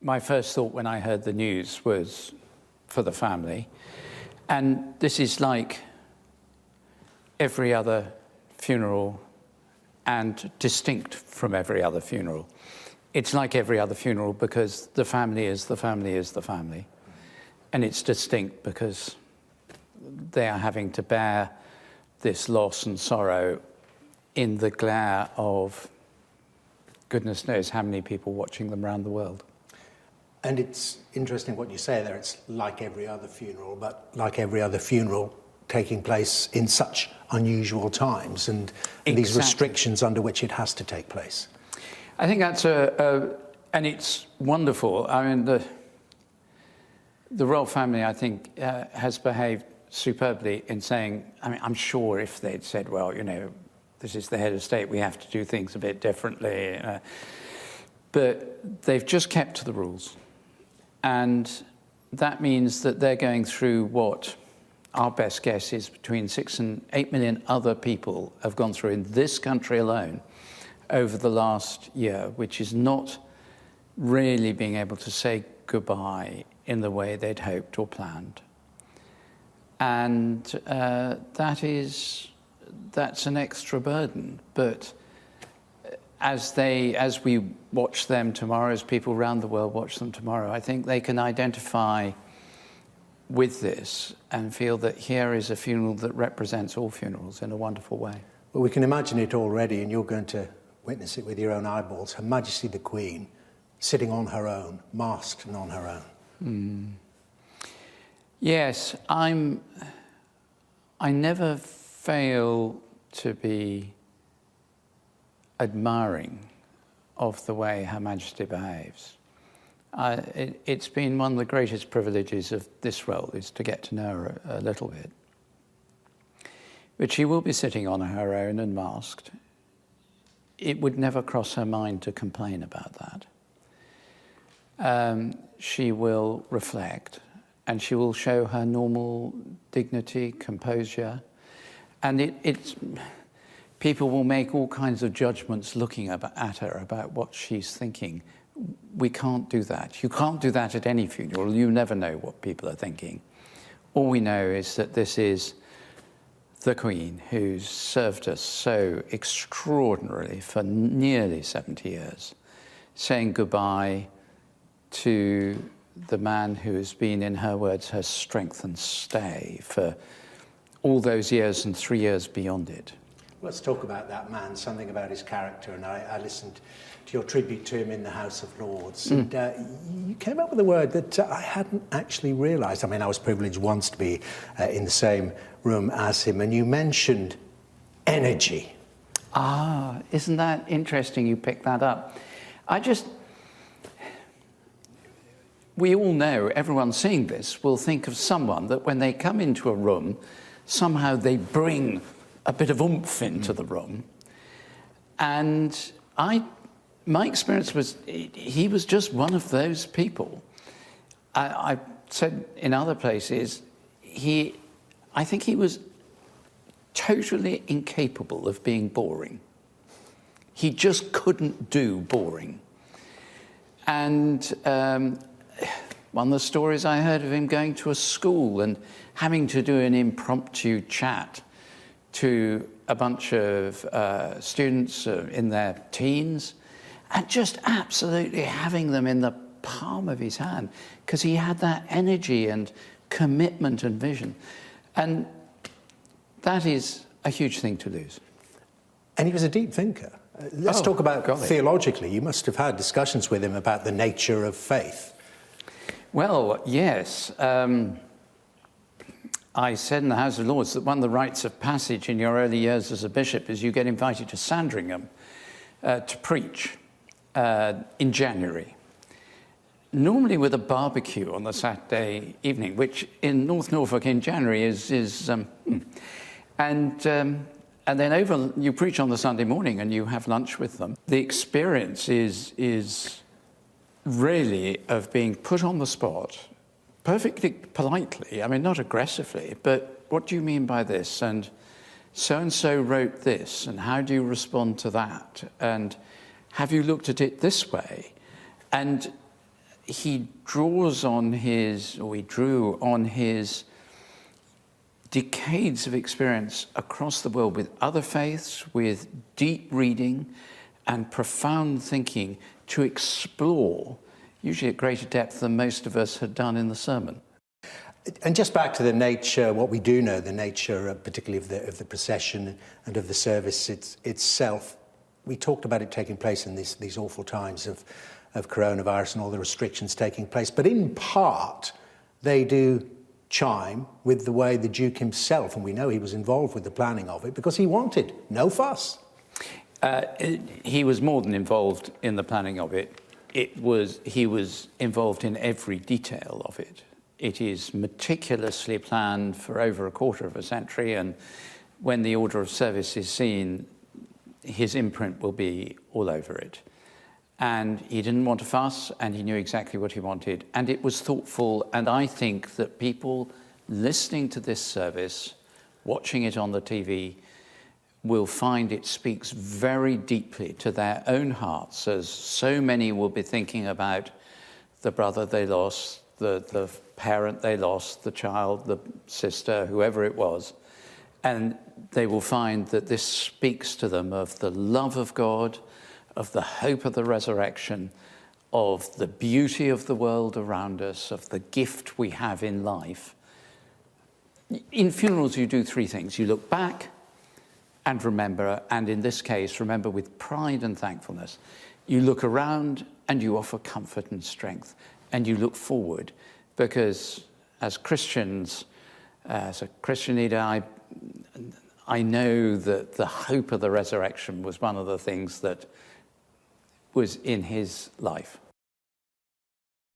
my first thought when I heard the news was for the family. And this is like every other funeral and distinct from every other funeral. It's like every other funeral because the family is the family is the family. And it's distinct because they are having to bear this loss and sorrow in the glare of goodness knows how many people watching them around the world. And it's interesting what you say there. It's like every other funeral, but like every other funeral taking place in such unusual times and these restrictions under which it has to take place. I think that's and it's wonderful. I mean, the royal family, I think, has behaved superbly in saying, I mean, I'm sure if they'd said, well, you know, this is the head of state, we have to do things a bit differently. But they've just kept to the rules. And that means that they're going through what our best guess is between 6 and 8 million other people have gone through in this country alone over the last year, which is not really being able to say goodbye in the way they'd hoped or planned. And that's an extra burden. But as we watch them tomorrow, as people around the world watch them tomorrow, I think they can identify with this and feel that here is a funeral that represents all funerals in a wonderful way. Well, we can imagine it already, and you're going to witness it with your own eyeballs. Her Majesty the Queen sitting on her own, masked and on her own. Mm. Yes, I never fail to be admiring of the way Her Majesty behaves. It's been one of the greatest privileges of this role is to get to know her a little bit. But she will be sitting on her own and masked. It would never cross her mind to complain about that. She will reflect and she will show her normal dignity, composure, and people will make all kinds of judgments looking at her about what she's thinking. We can't do that. You can't do that at any funeral. You never know what people are thinking. All we know is that this is the Queen who's served us so extraordinarily for nearly 70 years, saying goodbye to the man who has been, in her words, her strength and stay for all those years and 3 years beyond it. Let's talk about that man, something about his character, and I listened to your tribute to him in the House of Lords, and you came up with a word that I hadn't actually realised. I mean, I was privileged once to be in the same room as him, and you mentioned energy. Ah, isn't that interesting you picked that up? We all know, everyone seeing this will think of someone that when they come into a room, somehow they bring a bit of oomph into the room. And my experience was, he was just one of those people. I said in other places, I think he was totally incapable of being boring. He just couldn't do boring. And one of the stories I heard of him going to a school and having to do an impromptu chat to a bunch of students in their teens, and just absolutely having them in the palm of his hand, because he had that energy and commitment and vision. And that is a huge thing to lose. And he was a deep thinker. Let's talk about theologically. You must have had discussions with him about the nature of faith. Well, yes. I said in the House of Lords that one of the rites of passage in your early years as a bishop is you get invited to Sandringham to preach in January. Normally with a barbecue on the Saturday evening, which in North Norfolk in January and then you preach on the Sunday morning and you have lunch with them. The experience is really of being put on the spot, perfectly politely, I mean, not aggressively, but what do you mean by this? And so wrote this, and how do you respond to that? And have you looked at it this way? And he draws on his, or he drew on his decades of experience across the world with other faiths, with deep reading and profound thinking to explore, usually at greater depth than most of us had done in the sermon. And just back to the nature, what we do know, the nature particularly of the procession and of the service itself. We talked about it taking place in these awful times of coronavirus and all the restrictions taking place. But in part, they do chime with the way the Duke himself, and we know he was involved with the planning of it, because he wanted no fuss. He was more than involved in the planning of it. He was involved in every detail of it. It is meticulously planned for over a quarter of a century, and when the order of service is seen, his imprint will be all over it. And he didn't want to fuss, and he knew exactly what he wanted, and it was thoughtful. And I think that people listening to this service, watching it on the TV, will find it speaks very deeply to their own hearts, as so many will be thinking about the brother they lost, the parent they lost, the child, the sister, whoever it was. And they will find that this speaks to them of the love of God, of the hope of the resurrection, of the beauty of the world around us, of the gift we have in life. In funerals, you do three things. You look back and remember, and in this case, remember with pride and thankfulness. You look around and you offer comfort and strength, and you look forward, because as Christians, as a Christian leader, I know that the hope of the resurrection was one of the things that was in his life.